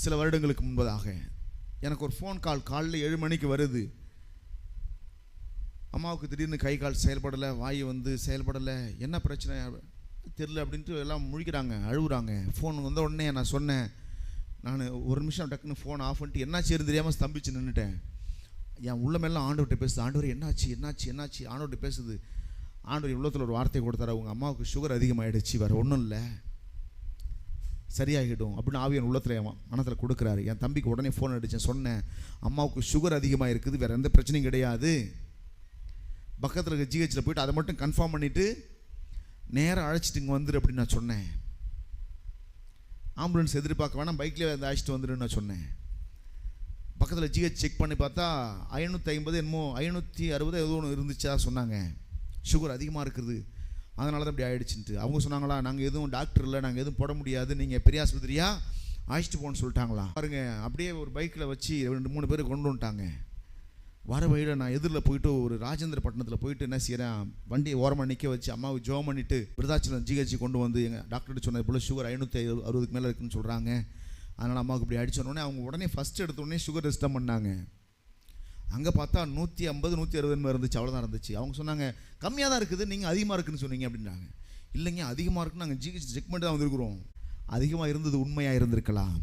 சில வருடங்களுக்கு முன்பதாக எனக்கு ஒரு ஃபோன் கால் காலையில் 7 மணிக்கு வருது. அம்மாவுக்கு திடீர்னு கை கால் செயல்படலை, வாய் வந்து செயல்படலை, என்ன பிரச்சனை தெரில அப்படின்ட்டு எல்லாம் முழிக்கிறாங்க, அழுகுறாங்க. ஃபோன் வந்த உடனே நான் சொன்னேன், நான் ஒரு நிமிஷம் டக்குன்னு ஃபோன் ஆஃப் பண்ணிட்டு என்ன செய்யறது தெரியாமல் ஸ்தம்பிச்சு நின்றுட்டேன். என் உள்ளமெல்லாம் ஆண்டவர்கிட்ட பேசுது, ஆண்டவர் என்னாச்சு என்னாச்சு என்னாச்சு ஆண்டவர்கிட்ட பேசுது. ஆண்டவர் உள்ளத்தில் ஒரு வார்த்தை கொடுத்தாரு, உங்கள் அம்மாவுக்கு சுகர் அதிகமாகிடுச்சு, வேறு ஒன்றும் இல்லை, சரியாகிடும் அப்படின்னு ஆவியன் உள்ளத்தில் என் மனத்தில் கொடுக்குறாரு. என் தம்பிக்கு உடனே ஃபோன் அடித்தேன், சொன்னேன் அம்மாவுக்கு சுகர் அதிகமாக இருக்குது, வேறு எந்த பிரச்சனையும் கிடையாது, பக்கத்தில் இருக்க ஜிஹெச்சில் போய்ட்டு அதை மட்டும் கன்ஃபார்ம் பண்ணிவிட்டு நேராக அழைச்சிட்டு இங்கே வந்துடு அப்படின்னு நான் சொன்னேன். ஆம்புலன்ஸ் எதிர்பார்க்க வேணாம், பைக்லேயே வந்து அழைச்சிட்டு வந்துடுன்னு நான் சொன்னேன். பக்கத்தில் ஜிஹெச் செக் பண்ணி பார்த்தா 550 என்னமோ 560 ஏதோ ஒன்று இருந்துச்சா சொன்னாங்க, சுகர் அதிகமாக இருக்குது, அதனால தான் இப்படி ஆகிடுச்சுன்ட்டு. அவங்க சொன்னாங்களா, நாங்கள் எதுவும் டாக்டர் இல்லை, நாங்கள் எதுவும் போட முடியாது, நீங்கள் பெரிய ஆஸ்பத்திரியாக அழைச்சிட்டு போகணுன்னு சொல்லிட்டாங்களா. பாருங்க, அப்படியே ஒரு பைக்கில் வச்சு 2-3 பேர் கொண்டு வந்துட்டாங்க. வர வழியில் நான் எதிரில் போயிட்டு ஒரு ராஜேந்திரப்பட்டினத்தில் போயிட்டு என்ன செய்கிறேன், வண்டியை ஓரமாக நிற்க வச்சு அம்மாவுக்கு ஜோம் பண்ணிவிட்டு விருதாச்சலம் ஜிஹெச்சி கொண்டு வந்து எங்கள் டாக்டர்கிட்ட சொன்னது போல் சுகர் 560க்கு மேலே இருக்குன்னு சொல்கிறாங்க, அதனால் அம்மாவுக்கு இப்படி அடிச்சோடனே அவங்க உடனே ஃபஸ்ட்டு எடுத்தோடனே சுகர் டெஸ்ட் தான் பண்ணாங்க. அங்கே பார்த்தா 150 160 இருந்துச்சு, அவ்வளோதான் இருந்துச்சு. அவங்க சொன்னாங்க கம்மியாக தான் இருக்குது, நீங்கள் அதிகமாக இருக்குதுன்னு சொன்னீங்க அப்படின்றாங்க. இல்லைங்க அதிகமாக இருக்குன்னு நாங்கள் ஜிஹெச் செக் பண்ணி தான் வந்திருக்கிறோம். அதிகமாக இருந்தது உண்மையாக இருந்திருக்கலாம்,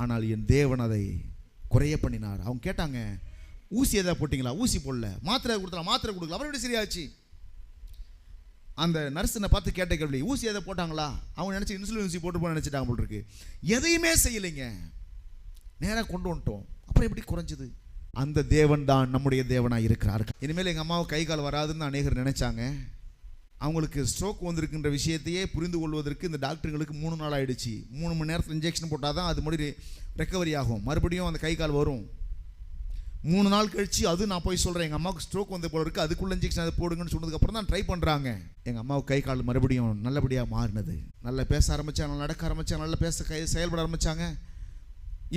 ஆனால் என் தேவன் அதை குறைய பண்ணினார். அவங்க கேட்டாங்க, ஊசி எதாவது போட்டிங்களா? ஊசி போடல. மாத்திரை கொடுத்தலாம்? மாத்திரை கொடுக்கல. அப்புறம் எப்படி சரியாச்சு? அந்த நர்ஸனை பார்த்து கேட்ட கேள்வி, ஊசி எதை போட்டாங்களா? அவங்க நினச்சி இன்சுலின் ஊசி போட்டு போன நினச்சிட்டாங்க போல் இருக்கு. எதையுமே செய்யலைங்க, நேராக கொண்டு வந்துட்டோம். அப்புறம் எப்படி குறைஞ்சது? அந்த தேவன் தான் நம்முடைய தேவனாக இருக்கிறார்கள். இனிமேல் எங்கள் அம்மாவை கை கால் வராதுன்னு அநேகர் நினைச்சாங்க. அவங்களுக்கு ஸ்ட்ரோக் வந்திருக்கின்ற விஷயத்தையே புரிந்து கொள்வதற்கு இந்த டாக்டர்களுக்கு 3 நாள் ஆகிடுச்சு. 3 மணி நேரத்தில் இன்ஜெக்ஷன் போட்டால் தான் அது முடி ரெக்கவரி ஆகும், மறுபடியும் அந்த கை கால் வரும். 3 நாள் கழிச்சு அது நான் போய் சொல்கிறேன், எங்கள் அம்மாவுக்கு ஸ்ட்ரோக் வந்த போல இருக்குது, அதுக்குள்ளே இன்ஜெக்ஷன் அதை போடுங்கன்னு சொன்னதுக்கப்புறம் தான் ட்ரை பண்ணுறாங்க. எங்கள் அம்மாவுக்கு கை கால் மறுபடியும் நல்லபடியாக மாறினது. நல்லா பேச ஆரம்பித்தாங்க, நல்லா நடக்க ஆரம்பித்தாங்க, நல்லா பேச செயல்பட ஆரம்பித்தாங்க.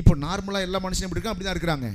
இப்போ நார்மலாக எல்லா மனுஷனும் எப்படி இருக்கா அப்படி தான் இருக்கிறாங்க.